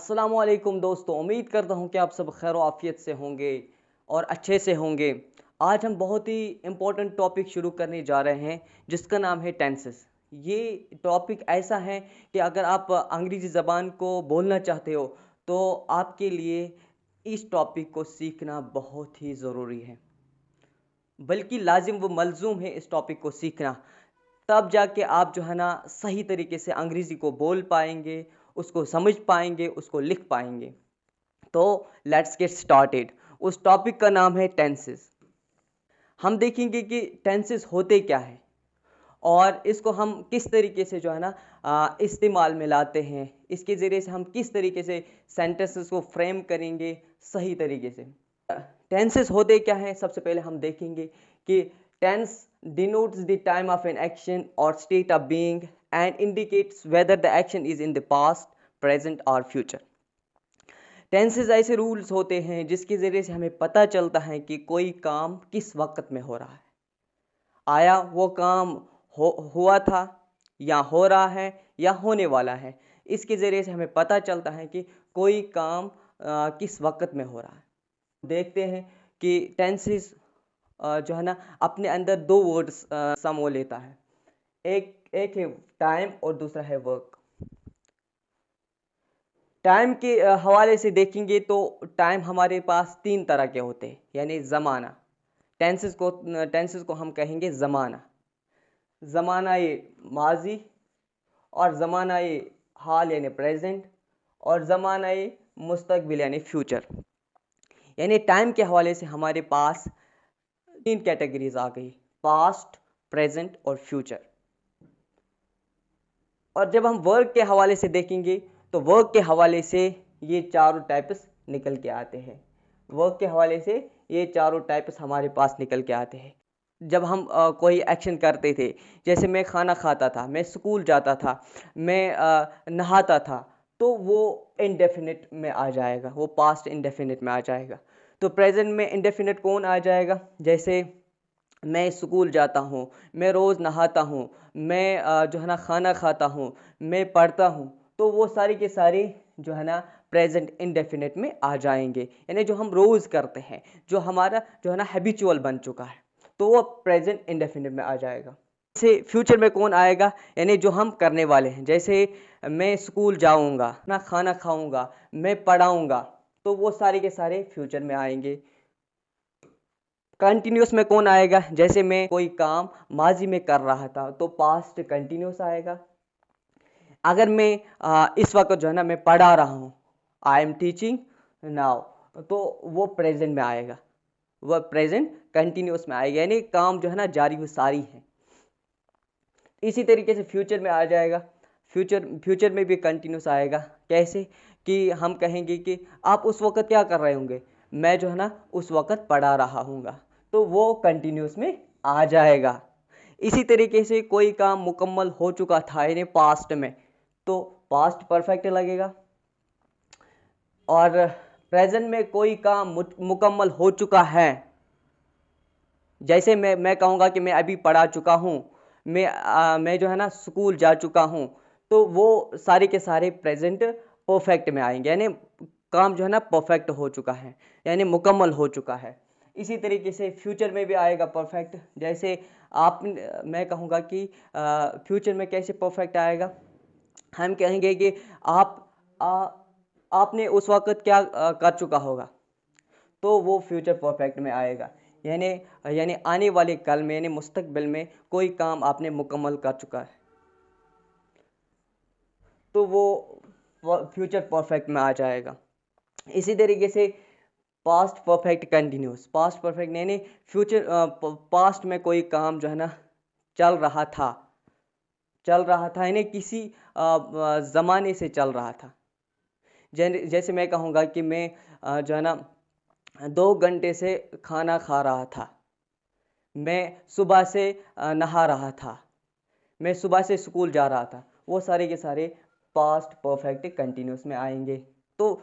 अस्सलामुअलैकुम दोस्तों, उम्मीद करता हूँ कि आप सब खैर आफियत से होंगे और अच्छे से होंगे। आज हम बहुत ही इम्पोर्टेंट टॉपिक शुरू करने जा रहे हैं जिसका नाम है टेंसेस। ये टॉपिक ऐसा है कि अगर आप अंग्रेज़ी ज़बान को बोलना चाहते हो तो आपके लिए इस टॉपिक को सीखना बहुत ही ज़रूरी है, बल्कि लाजिम व मलजूम है इस टॉपिक को सीखना। तब जाके आप जो है ना सही तरीके से अंग्रेज़ी को बोल पाएंगे, उसको समझ पाएंगे, उसको लिख पाएंगे। तो लेट्स गेट स्टार्टेड। उस टॉपिक का नाम है टेंसेस। हम देखेंगे कि टेंसेस होते क्या है और इसको हम किस तरीके से जो है ना इस्तेमाल में लाते हैं, इसके ज़रिए से हम किस तरीके से सेंटेंसेस को फ्रेम करेंगे सही तरीके से। टेंसेस होते क्या हैं, सबसे पहले हम देखेंगे कि tense denotes the time of an action or state of being and indicates whether the action is in the past, present or future. Tenses ऐसे रूल्स होते हैं जिसके ज़रिए से हमें पता चलता है कि कोई काम किस वक्त में हो रहा है, आया वो काम हुआ था या हो रहा है या होने वाला है। इसके ज़रिए से हमें पता चलता है कि कोई काम किस वक्त में हो रहा है। देखते हैं कि टेंसेस जो है ना अपने अंदर दो वर्ड्स समो लेता है। एक है टाइम और दूसरा है वर्क। टाइम के हवाले से देखेंगे तो टाइम हमारे पास तीन तरह के होते हैं, यानी ज़माना। टेंसेस को हम कहेंगे ज़माना। ज़माना ये माजी, और ज़माना ये हाल यानी प्रेजेंट, और ज़माना ये मुस्तकबिल यानी फ्यूचर। यानी टाइम के हवाले से हमारे पास तीन कैटेगरीज आ गई, पास्ट, प्रेजेंट और फ्यूचर। और जब हम वर्क के हवाले से देखेंगे तो वर्क के हवाले से ये चारों टाइप्स निकल के आते हैं। वर्क के हवाले से ये चारों टाइप्स हमारे पास निकल के आते हैं। जब हम कोई एक्शन करते थे, जैसे मैं खाना खाता था, मैं स्कूल जाता था, मैं नहाता था, तो वो इंडेफिनिट में आ जाएगा, वो पास्ट इंडेफिनिट में आ जाएगा। तो प्रेजेंट में इंडेफिनिट कौन आ जाएगा? जैसे मैं स्कूल जाता हूँ, मैं रोज़ नहाता हूँ, मैं जो है ना खाना खाता हूँ, मैं पढ़ता हूँ, तो वो सारी के सारी जो है ना प्रेजेंट इंडेफिनिट में आ जाएंगे। यानी जो हम रोज़ करते हैं, जो हमारा जो है ना हैबिचुअल बन चुका है, तो वो प्रेजेंट इंडेफिनिट में आ जाएगा। जैसे फ्यूचर में कौन आएगा? यानी जो हम करने वाले हैं। जैसे मैं स्कूल जाऊँगा, ना खाना खाऊँगा, मैं पढ़ाऊँगा, तो वो सारे के सारे फ्यूचर में आएंगे। कंटिन्यूस में कौन आएगा? जैसे मैं कोई काम माजी में कर रहा था तो पास्ट कंटिन्यूस आएगा। अगर मैं इस वक्त जो है ना मैं पढ़ा रहा हूँ, आई एम टीचिंग नाउ, तो वो प्रेजेंट में आएगा, वह प्रेजेंट कंटिन्यूस में आएगा, यानी काम जो है ना जारी व सारी है। इसी तरीके से फ्यूचर में आ जाएगा। फ्यूचर में भी कंटिन्यूस आएगा। कैसे? कि हम कहेंगे कि आप उस वक्त क्या कर रहे होंगे, मैं जो है ना उस वक्त पढ़ा रहा हूँगा, तो वो कंटिन्यूस में आ जाएगा। इसी तरीके से कोई काम मुकम्मल हो चुका था यानी पास्ट में, तो पास्ट परफेक्ट लगेगा। और प्रेजेंट में कोई काम मुकम्मल हो चुका है, जैसे मैं कहूँगा कि मैं अभी पढ़ा चुका हूँ, मैं जो है ना स्कूल जा चुका हूँ, तो वो सारे के सारे प्रेजेंट परफेक्ट में आएंगे, यानी काम जो है ना परफेक्ट हो चुका है, यानी मुकम्मल हो चुका है। इसी तरीके से फ्यूचर में भी आएगा परफेक्ट। जैसे मैं कहूँगा कि फ्यूचर में कैसे परफेक्ट आएगा, हम कहेंगे कि आपने उस वक्त क्या कर चुका होगा, तो वो फ्यूचर परफेक्ट में आएगा। यानी आने वाले कल में, यानी मुस्तकबिल में कोई काम आपने मुकम्मल कर चुका है, तो वो फ्यूचर परफेक्ट में आ जाएगा। इसी तरीके से past perfect continuous. Past perfect यानी फ्यूचर पास्ट में कोई काम जो है ना चल रहा था यानी किसी ज़माने से चल रहा था। जैसे मैं कहूँगा कि मैं जो है ना 2 घंटे से खाना खा रहा था, मैं सुबह से नहा रहा था, मैं सुबह से स्कूल जा रहा था, वो सारे के सारे पास्ट परफेक्ट कंटिन्यूस में आएंगे। तो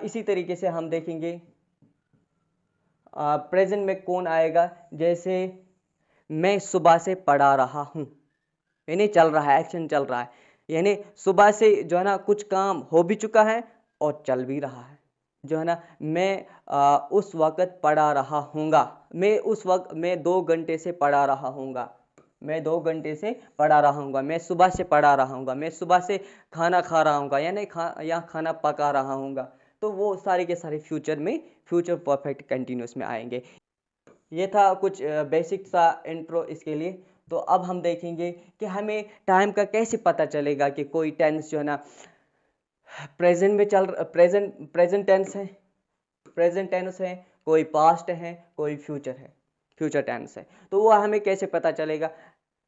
इसी तरीके से हम देखेंगे प्रेजेंट में कौन आएगा। जैसे मैं सुबह से पढ़ा रहा हूँ, यानी चल रहा है, एक्शन चल रहा है, यानी सुबह से जो है ना कुछ काम हो भी चुका है, और चल भी रहा है। जो है ना, मैं उस वक्त पढ़ा रहा हूँगा, मैं 2 घंटे से पढ़ा रहा हूँगा, मैं 2 घंटे से पढ़ा रहा हूँगा, मैं सुबह से पढ़ा रहा हूँगा, मैं सुबह से खाना खा रहा हूँगा, यानी या खाना पका रहा हूँगा। तो वो सारे के सारे फ्यूचर में, फ्यूचर परफेक्ट कंटिन्यूस में आएंगे। ये था कुछ बेसिक सा इंट्रो इसके लिए। तो अब हम देखेंगे कि हमें टाइम का कैसे पता चलेगा कि कोई टेंस जो है ना प्रेजेंट में प्रेजेंट टेंस है, कोई पास्ट है, कोई फ्यूचर टेंस है। तो वो हमें कैसे पता चलेगा?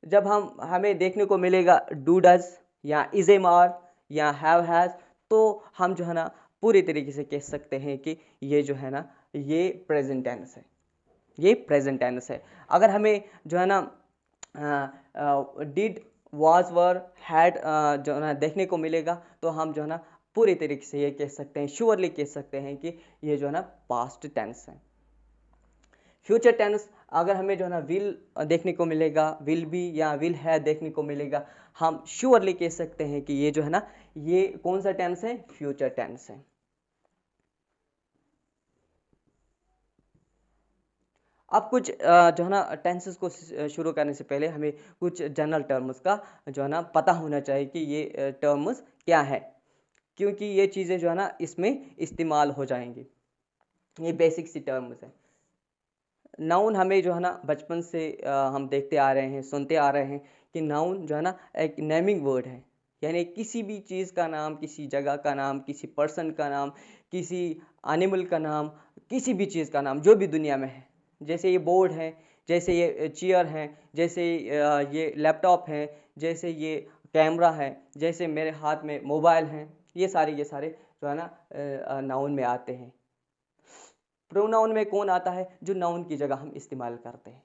जब हमें देखने को मिलेगा डू डज या इज एम आर या हैव हैज, तो हम जो है ना पूरी तरीके से कह सकते हैं कि ये जो है ना ये प्रेजेंट टेंस है, ये प्रेजेंट टेंस है। अगर हमें जो है ना डिड वाज वर हैड जो है ना देखने को मिलेगा, तो हम जो है ना पूरी तरीके से ये कह सकते हैं, श्योरली कह सकते हैं कि ये जो है ना पास्ट टेंस है। फ्यूचर टेंस अगर हमें जो है ना विल देखने को मिलेगा, विल बी या विल है देखने को मिलेगा, हम श्योरली कह सकते हैं कि ये जो है ना ये कौन सा टेंस है? फ्यूचर टेंस है। अब कुछ जो है ना टेंसेस को शुरू करने से पहले हमें कुछ जनरल टर्म्स का जो है ना पता होना चाहिए कि ये टर्म्स क्या है, क्योंकि ये चीज़ें जो है ना इसमें इस्तेमाल हो जाएंगी। ये बेसिक सी टर्म्स है। नाउन हमें जो है ना बचपन से हम देखते आ रहे हैं, सुनते आ रहे हैं कि नाउन जो है ना एक नेमिंग वर्ड है, यानी किसी भी चीज़ का नाम, किसी जगह का नाम, किसी पर्सन का नाम, किसी एनिमल का नाम, किसी भी चीज़ का नाम जो भी दुनिया में है। जैसे ये बोर्ड है, जैसे ये चेयर है, जैसे ये लैपटॉप है, जैसे ये कैमरा है, जैसे मेरे हाथ में मोबाइल है, ये सारे जो है ना नाउन में आते हैं। प्रोनाउन में कौन आता है? जो नाउन की जगह हम इस्तेमाल करते हैं।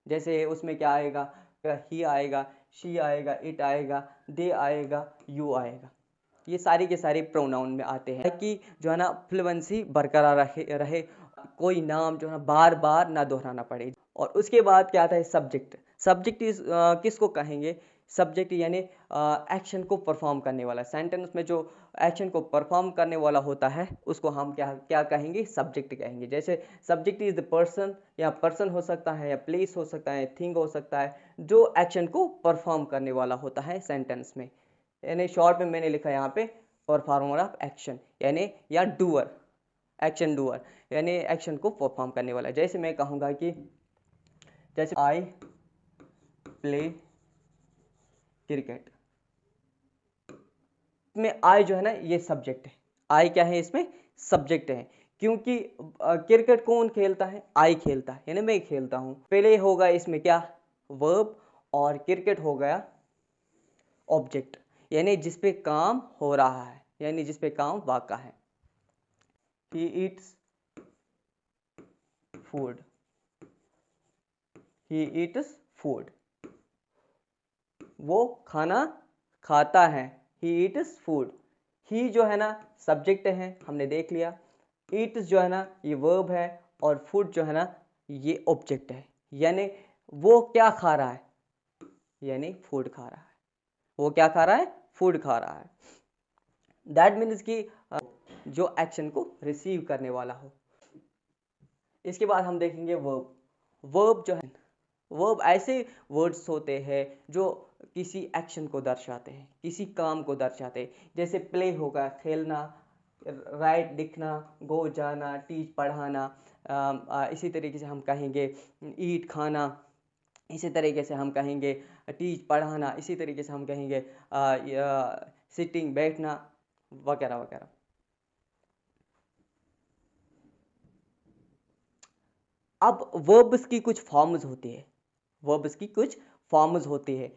जैसे उसमें क्या आएगा? ही आएगा, शी आएगा, इट आएगा, दे आएगा, यू आएगा। ये सारी के सारे प्रोनाउन में आते हैं कि जो है ना फ्लुएंसी बरकरार रहे, कोई नाम जो है ना बार बार ना दोहराना पड़े। और उसके बाद क्या आता है? सब्जेक्ट। सब्जेक्ट किसको कहेंगे? सब्जेक्ट यानी एक्शन को परफॉर्म करने वाला। सेंटेंस में जो एक्शन को परफॉर्म करने वाला होता है उसको हम क्या क्या कहेंगे? सब्जेक्ट कहेंगे। जैसे सब्जेक्ट इज द पर्सन, या पर्सन हो सकता है, या प्लेस हो सकता है, थिंग हो सकता है, जो एक्शन को परफॉर्म करने वाला होता है सेंटेंस में। यानी शॉर्ट में मैंने लिखा यहाँ पे परफॉर्मर ऑफ एक्शन, यानी या डूअर, एक्शन डूअर, यानी एक्शन को परफॉर्म करने वाला। जैसे मैं कहूँगा कि जैसे आई प्ले क्रिकेट, में आई जो है ना ये सब्जेक्ट है। आई क्या है? इसमें सब्जेक्ट है, क्योंकि क्रिकेट कौन खेलता है? आई खेलता है, यानी मैं खेलता हूँ। पहले होगा इसमें क्या? वर्ब, और क्रिकेट हो गया ऑब्जेक्ट, यानी जिस पे काम हो रहा है, यानी जिस पे काम वाक़ा है। He eats food, he eats food, वो खाना खाता है। He eats food. ही जो है ना सब्जेक्ट है, हमने देख लिया। ईट्स जो है ना ये वर्ब है, और फूड जो है ना ये ऑब्जेक्ट है, यानी वो क्या खा रहा है? यानी फूड खा रहा है। वो क्या खा रहा है? फूड खा रहा है। दैट मीन्स कि जो एक्शन को रिसीव करने वाला हो। इसके बाद हम देखेंगे वर्ब। वर्ब जो है, वर्ब ऐसे वर्ड्स होते हैं जो किसी एक्शन को दर्शाते हैं, किसी काम को दर्शाते हैं। जैसे प्ले होगा खेलना, राइट लिखना, गो जाना, टीच पढ़ाना, इसी तरीके से हम कहेंगे ईट खाना, इसी तरीके से हम कहेंगे टीच पढ़ाना, इसी तरीके से हम कहेंगे सिटिंग बैठना, वगैरह वगैरह। अब वर्ब्स की कुछ फॉर्म्स होती है, वर्ब्स की कुछ फॉर्म्स होती है।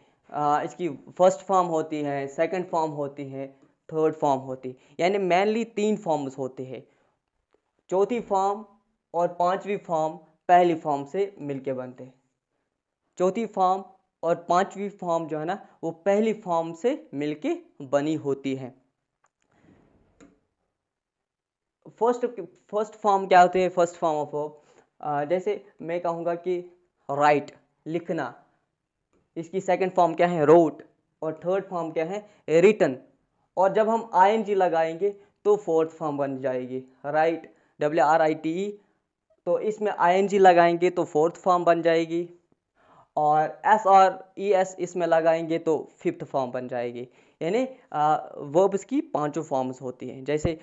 इसकी फर्स्ट फॉर्म होती है, सेकंड फॉर्म होती है, थर्ड फॉर्म होती है, यानी मेनली 3 फॉर्म्स होते हैं। चौथी फॉर्म और 5वीं फॉर्म पहली फॉर्म से मिलके बनते हैं। चौथी फॉर्म और 5वीं फॉर्म जो है ना वो पहली फॉर्म से मिलके बनी होती है। फर्स्ट फॉर्म क्या होती है? फर्स्ट फॉर्म ऑफ वर्ब, जैसे मैं कहूँगा कि राइट लिखना, इसकी सेकंड फॉर्म क्या है? रोट, और थर्ड फॉर्म क्या है? रिटन। और जब हम आईएनजी लगाएंगे तो फोर्थ फॉर्म बन जाएगी, राइट, WRITE। तो इसमें ING लगाएंगे तो फोर्थ फॉर्म बन जाएगी, और SRES इसमें लगाएंगे तो फिफ्थ फॉर्म बन जाएगी। यानी वर्ब्स की पांचों फॉर्म्स होती हैं, जैसे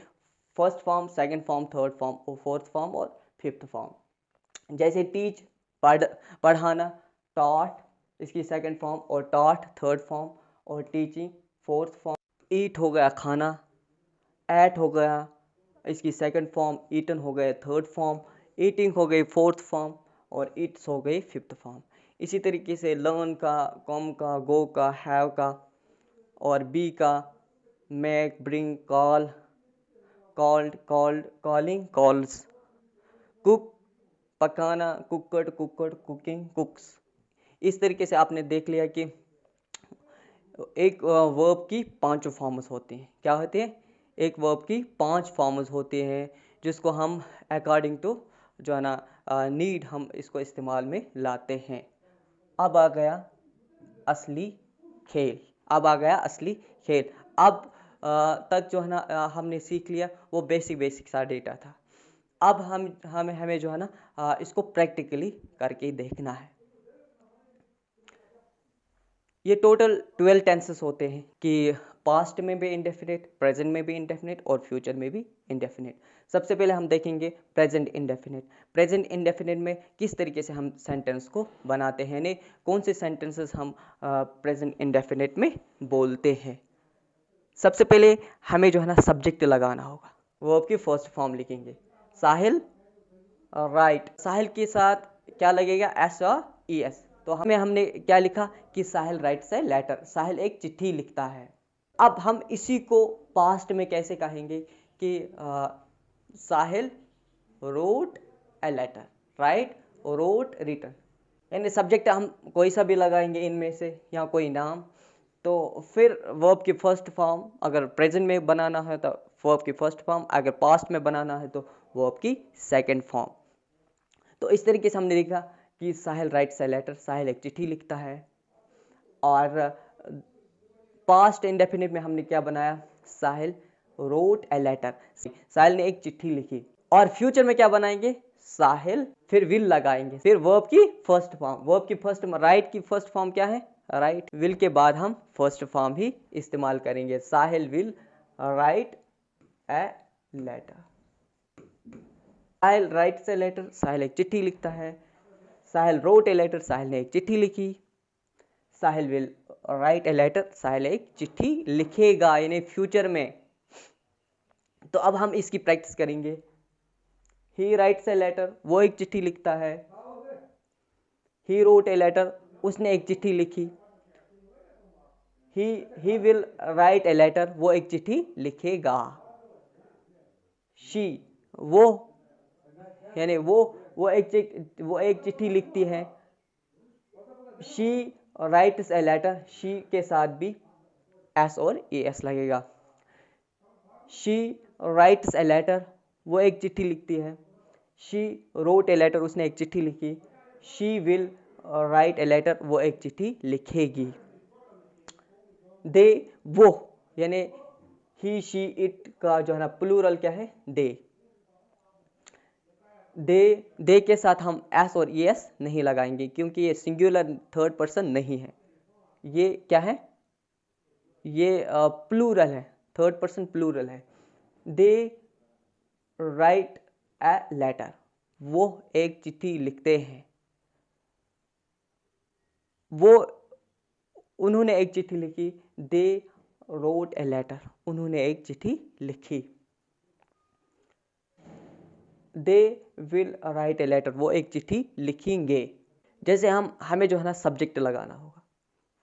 first form, second form, third form और फोर्थ फॉर्म और फिफ्थ फॉर्म। जैसे टीच, पढ़ाना, टॉट इसकी सेकंड फॉर्म, और टॉट थर्ड फॉर्म, और टीचिंग फोर्थ फॉर्म। ईट हो गया खाना, एट हो गया इसकी सेकंड फॉर्म, ईटन हो गए थर्ड फॉर्म, ईटिंग हो गई फोर्थ फॉर्म, और ईट्स हो गई फिफ्थ फॉर्म। इसी तरीके से लर्न का, कम का, गो का, हैव का, और बी का, make, bring, call, called, called, calling, calls, cook पकाना, कुकड, कुकड, कुकिंग, कुक्स। इस तरीके से आपने देख लिया कि एक वर्ब की पांचों फॉर्म्स होती हैं। क्या होते हैं? एक वर्ब की 5 फॉर्म्स होते हैं, जिसको हम अकॉर्डिंग टू जो है ना नीड हम इसको इस्तेमाल में लाते हैं। अब आ गया असली खेल। अब आ गया असली खेल। अब तक जो है ना हमने सीख लिया वो बेसिक सा डेटा था। अब हमें जो है ना इसको प्रैक्टिकली करके देखना है। ये टोटल 12 टेंसेस होते हैं कि पास्ट में भी इंडेफिनिट, प्रेजेंट में भी इंडेफिनिट और फ्यूचर में भी इंडेफिनिट। सबसे पहले हम देखेंगे प्रेजेंट इंडेफिनिट। प्रेजेंट इंडेफिनिट में किस तरीके से हम सेंटेंस को बनाते हैं, ने कौन से सेंटेंसेस हम प्रेजेंट इंडेफिनिट में बोलते हैं। सबसे पहले हमें जो है ना सब्जेक्ट लगाना होगा। वर्ब की फर्स्ट फॉर्म लिखेंगे, साहिल राइट। साहिल के साथ क्या लगेगा? SRES। तो हमने क्या लिखा कि साहिल राइट्स ए लेटर। साहिल एक चिट्ठी लिखता है। अब हम इसी को पास्ट में कैसे कहेंगे कि Sahil wrote a letter, right, wrote, written. यानी सब्जेक्ट हम कोई सा भी लगाएंगे इनमें से, या कोई नाम। तो फिर वर्ब की फर्स्ट फॉर्म अगर प्रेजेंट में बनाना है तो वर्ब की फर्स्ट फॉर्म, अगर पास्ट में बनाना है तो वर्ब की सेकंड फॉर्म। तो इस तरीके से हमने लिखा कि साहिल राइट्स ए लेटर, साहिल एक चिट्ठी लिखता है। और पास्ट इंडेफिनिट में हमने क्या बनाया? साहिल रोट ए लेटर, साहिल ने एक चिट्ठी लिखी। और फ्यूचर में क्या बनाएंगे? साहिल, फिर विल लगाएंगे, फिर वर्ब की फर्स्ट फॉर्म। वर्ब की फर्स्ट, राइट की फर्स्ट फॉर्म क्या है? राइट। विल के बाद हम फर्स्ट फॉर्म ही इस्तेमाल करेंगे, Sahil will write a letter. Sahil writes a letter, Sahil एक चिट्ठी लिखता है। साहिल रोट ए लेटर, साहिल ने एक चिट्ठी लिखी। साहिल will write a letter, Sahil एक चिट्ठी लिखेगा, यानी फ्यूचर में। तो अब हम इसकी प्रैक्टिस करेंगे। ही राइट्स ए लेटर, वो एक चिट्ठी लिखता है। ही रोट ए लेटर, उसने एक चिट्ठी लिखी। He will write a letter, वो एक चिट्ठी लिखेगा। शी, वो, यानी वो एक चिट्ठी लिखती है। She writes a letter, she के साथ भी S और ES लगेगा। शी राइट्स ए लेटर, वो एक चिट्ठी लिखती है। शी रोट ए लेटर, उसने एक चिट्ठी लिखी। She will write a letter, वो एक चिट्ठी लिखेगी। दे, वो, यानी ही शी इट का जो है ना प्लूरल क्या है? दे। दे के साथ हम S और ES नहीं लगाएंगे, क्योंकि ये सिंगुलर थर्ड पर्सन नहीं है। ये क्या है? ये प्लूरल है, थर्ड पर्सन प्लूरल है। दे राइट ए लेटर, वो एक चिट्ठी लिखते हैं। उन्होंने एक चिट्ठी लिखी। दे रोट ए लेटर, उन्होंने एक चिट्ठी लिखी। They will write a letter, वो एक चिट्ठी लिखेंगे। जैसे हमें जो है ना सब्जेक्ट लगाना होगा,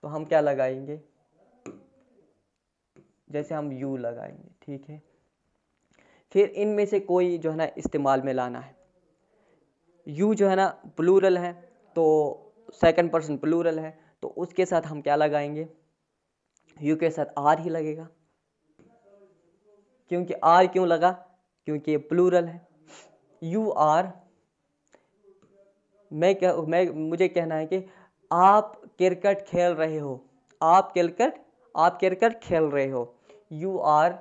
तो हम क्या लगाएंगे? जैसे हम यू लगाएंगे, ठीक है। फिर इनमें से कोई जो है ना इस्तेमाल में लाना है। यू जो है ना प्लूरल है, तो सेकंड पर्सन प्लूरल है, तो उसके साथ हम क्या लगाएंगे? यू के साथ आर ही लगेगा। क्योंकि आर क्यों लगा? क्योंकि ये प्लूरल है। यू आर, मुझे कहना है कि आप क्रिकेट खेल रहे हो। आप क्रिकेट खेल रहे हो। यू आर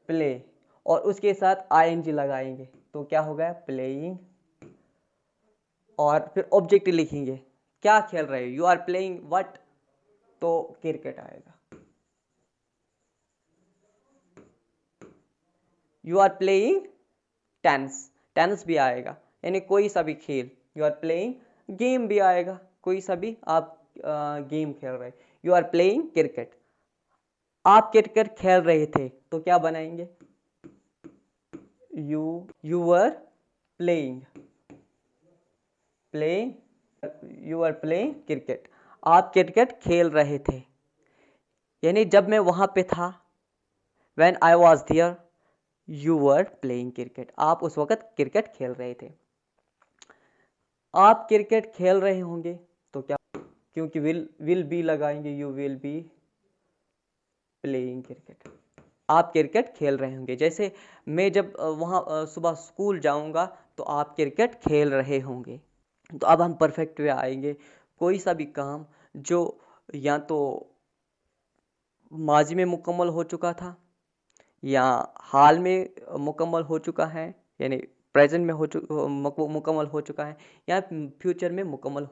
प्ले, और उसके साथ आईएनजी लगाएंगे तो क्या हो गया, प्लेइंग। और फिर ऑब्जेक्ट लिखेंगे, क्या खेल रहे हो, यू आर प्लेइंग व्हाट, तो क्रिकेट आएगा। You are playing tennis, tennis भी आएगा, यानी कोई सा भी खेल। यू आर प्लेइंग गेम भी आएगा, कोई सा भी आप गेम खेल रहे। यू आर प्लेइंग क्रिकेट, आप क्रिकेट खेल रहे थे तो क्या बनाएंगे, you were playing, playing, you are playing cricket, आप क्रिकेट खेल रहे थे, यानी जब मैं वहां पे था, when I was there you were playing cricket, आप उस वक्त क्रिकेट खेल रहे थे। आप क्रिकेट खेल रहे होंगे तो क्या, क्योंकि विल बी लगाएंगे, you will be playing cricket, आप क्रिकेट खेल रहे होंगे। जैसे मैं जब वहाँ सुबह स्कूल जाऊंगा तो आप क्रिकेट खेल रहे होंगे। तो अब हम परफेक्ट वे आएंगे, कोई सा भी काम जो या तो माजी में मुकम्मल हो चुका था, या हाल में मुकम्मल हो चुका है, यानी प्रेजेंट में मुकम्मल हो चुका है, या फ्यूचर में मुकम्मल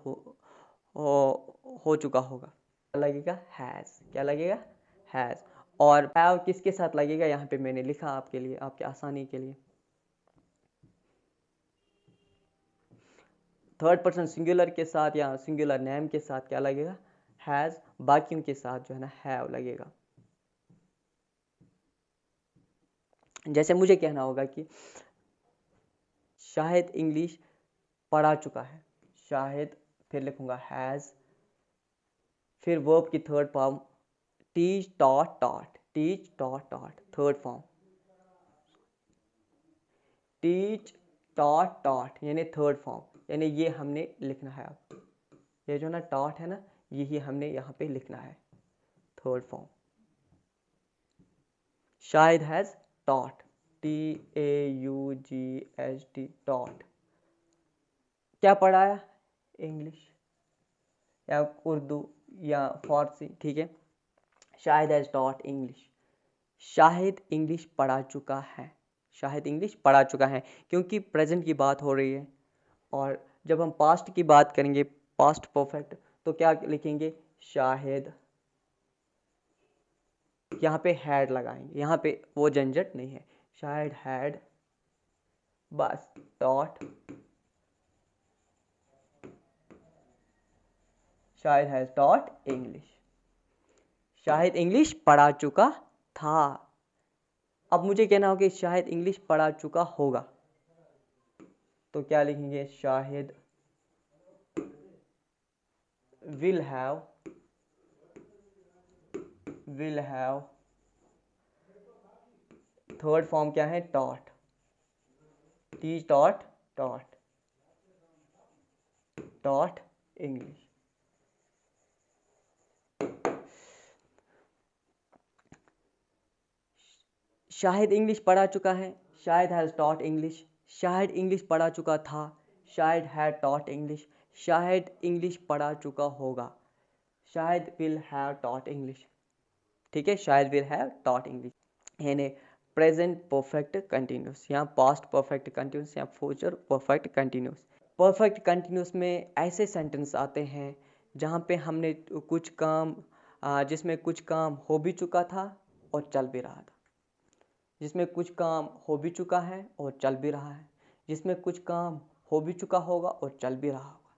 हो चुका होगा, क्या लगेगा, हैज़, क्या लगेगा, हैज़। और हैव किसके साथ लगेगा, यहाँ पे मैंने लिखा आपके लिए, आपके आसानी के लिए। थर्ड पर्सन सिंगुलर के साथ या सिंगुलर नेम के साथ क्या लगेगा, हैज़, बाकियों के साथ जो है ना हैव लगेगा। जैसे मुझे कहना होगा कि शाहिद इंग्लिश पढ़ा चुका है, शाहिद, फिर लिखूंगा हैज़, फिर वर्ब की third form teach taught taught, teach taught taught, third form teach taught taught, यानी थर्ड फॉर्म, यानी ये हमने लिखना है। अब ये जो ना टॉट है ना, यही हमने यहाँ पे लिखना है, third form. Shahid has taught, TAUGHT, taught, क्या पढ़ाया, इंग्लिश या उर्दू या फारसी, ठीक है। Shahid has taught English, Shahid English पढ़ा चुका है, शाहिद इंग्लिश पढ़ा चुका है, क्योंकि प्रेजेंट की बात हो रही है। और जब हम पास्ट की बात करेंगे, पास्ट परफेक्ट, तो क्या लिखेंगे, शाहिद, यहाँ पे हैड लगाएंगे, यहाँ पे वो झंझट नहीं है, शाहिद हैड, बस taught, Shahid has taught English, Shahid English पढ़ा चुका था। अब मुझे कहना होगा कि शाहिद इंग्लिश पढ़ा चुका होगा, तो क्या लिखेंगे, Shahid will have, third form क्या है, taught, teach taught taught, taught English. Shahid English पढ़ा चुका है, Shahid has taught English, Shahid English पढ़ा चुका था, Shahid had taught English, Shahid English पढ़ा चुका होगा, Shahid will have taught English, ठीक है, Shahid will have taught English, यानी प्रेजेंट परफेक्ट कंटिन्यूस, यहाँ पास्ट परफेक्ट कंटिन्यूस, यहाँ future perfect continuous. Perfect continuous में ऐसे सेंटेंस आते हैं जहाँ पे हमने कुछ काम जिसमें कुछ काम हो भी चुका था और चल भी रहा था, जिसमें कुछ काम हो भी चुका है और चल भी रहा है, जिसमें कुछ काम हो भी चुका होगा और चल भी रहा होगा,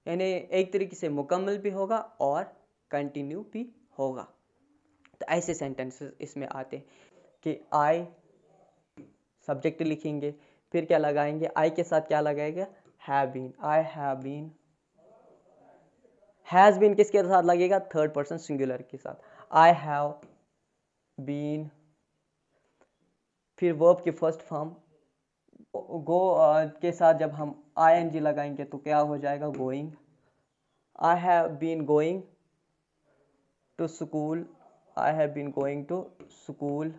यानी एक तरीके से मुकम्मल भी होगा और कंटिन्यू भी होगा। तो ऐसे सेंटेंसेस इसमें आते हैं कि आई, सब्जेक्ट लिखेंगे, फिर क्या लगाएंगे, आई के साथ क्या लगाएगा, have been, I have been, has been किसके साथ लगेगा, थर्ड पर्सन सिंगुलर के साथ, आई हैव बीन, फिर वर्ब की फर्स्ट फॉर्म गो के साथ जब हम ING लगाएंगे तो क्या हो जाएगा, going, I have been going to school, I have been going to school.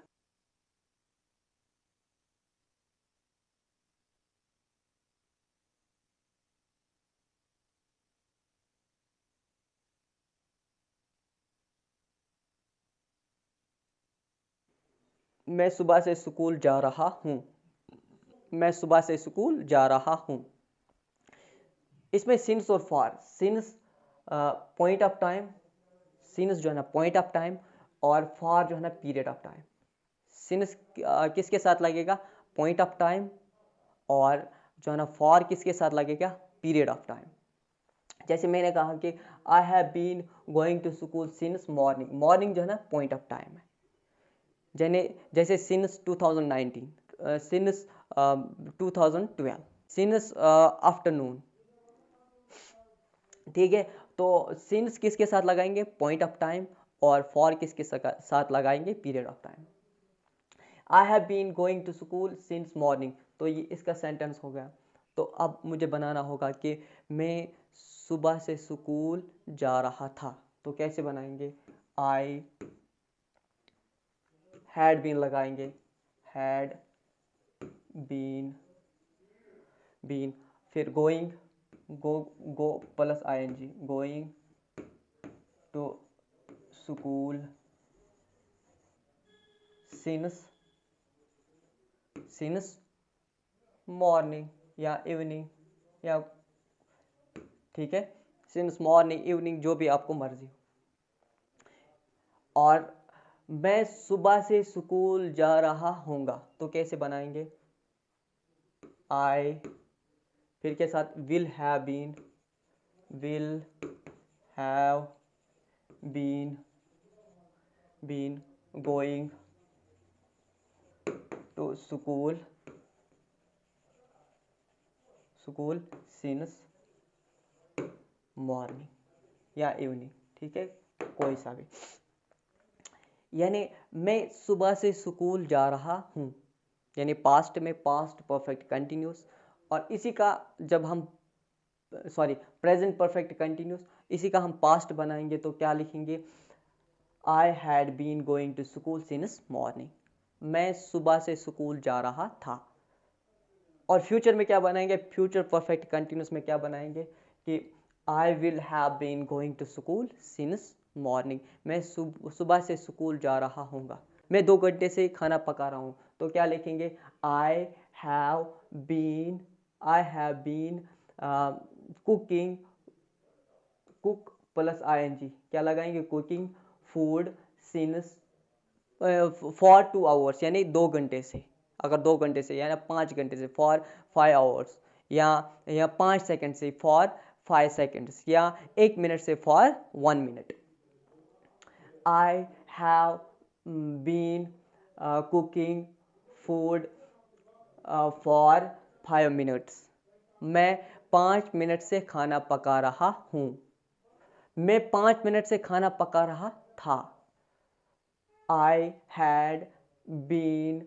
मैं सुबह से स्कूल जा रहा हूँ। मैं सुबह से स्कूल जा रहा हूँ। इसमें सिंस और for, since point of time, since जो है ना पॉइंट ऑफ टाइम, और फॉर जो है ना पीरियड ऑफ टाइम। सिंस किसके साथ लगेगा? पॉइंट ऑफ टाइम, और जो है ना फॉर किसके साथ लगेगा? Period of time. जैसे मैंने कहा कि I have been going to school since morning, morning जो है ना पॉइंट ऑफ टाइम है। जैसे सिंस 2019, सिंस 2012, सिंस आफ्टरनून। ठीक है, तो सिंस किसके साथ लगाएंगे? पॉइंट ऑफ टाइम, और फॉर किसके साथ लगाएंगे? Period of time. I have been going to school since morning, तो ये इसका सेंटेंस हो गया। तो अब मुझे बनाना होगा कि मैं सुबह से स्कूल जा रहा था, तो कैसे बनाएंगे? आई हैड बीन लगाएंगे, हैड बीन, फिर going, go plus ING, going to school since morning या इवनिंग, या ठीक है, सिंस मॉर्निंग, इवनिंग, जो भी आपको मर्जी हो। और मैं सुबह से स्कूल जा रहा हूँगा, तो कैसे बनाएंगे? आई, फिर के साथ will have been going to school since morning या इवनिंग, ठीक है, कोई सा भी। यानी मैं सुबह से स्कूल जा रहा हूँ, यानी पास्ट में पास्ट परफेक्ट कंटिन्यूस, और इसी का जब हम प्रेजेंट परफेक्ट कंटिन्यूस, इसी का हम पास्ट बनाएंगे तो क्या लिखेंगे? I had been going to school since morning, मैं सुबह से स्कूल जा रहा था। और फ्यूचर में क्या बनाएंगे? फ्यूचर परफेक्ट कंटिन्यूस में क्या बनाएंगे कि I will have been going to school since morning, मैं सुबह से स्कूल जा रहा हूँगा। मैं 2 घंटे से खाना पका रहा हूँ, तो क्या लिखेंगे? I have been cooking, cook plus ING, क्या लगाएंगे? Cooking food since for 2 hours, यानी 2 घंटे से। अगर 2 घंटे से यानी 5 घंटे से, फॉर 5 आवर्स, या 5 सेकंड से, फॉर 5 सेकंड्स, या 1 मिनट से, for 1 minute. I have been cooking food for 5 minutes, मैं 5 मिनट से खाना पका रहा हूँ। मैं 5 मिनट से खाना पका रहा था। I had been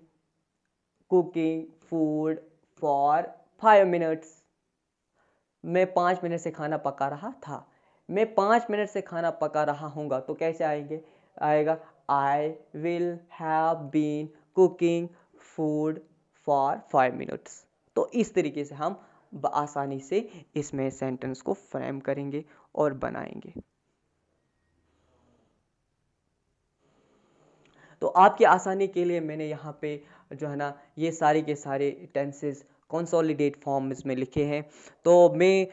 cooking food for 5 minutes. मैं 5 मिनट से खाना पका रहा था। मैं 5 मिनट से खाना पका रहा हूँगा, तो कैसे आएगा? I will have been cooking food for 5 minutes. तो इस तरीके से हम आसानी से इसमें सेंटेंस को फ्रेम करेंगे और बनाएंगे। तो आपकी आसानी के लिए मैंने यहाँ पे जो है ना ये सारे के सारे टेंसेस कंसोलिडेट फॉर्म्स में लिखे हैं। तो मैं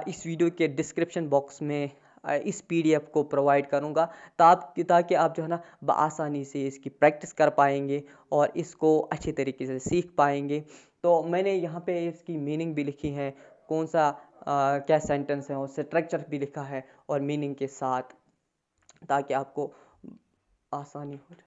इस वीडियो के डिस्क्रिप्शन बॉक्स में इस पीडीएफ को प्रोवाइड करूँगा, ताकि आप जो है ना बआसानी से इसकी प्रैक्टिस कर पाएंगे और इसको अच्छे तरीके से सीख पाएंगे। तो मैंने यहाँ पे इसकी मीनिंग भी लिखी है, कौन सा क्या सेंटेंस है, और स्ट्रक्चर भी लिखा है और मीनिंग के साथ, ताकि आपको आसानी हो जाए।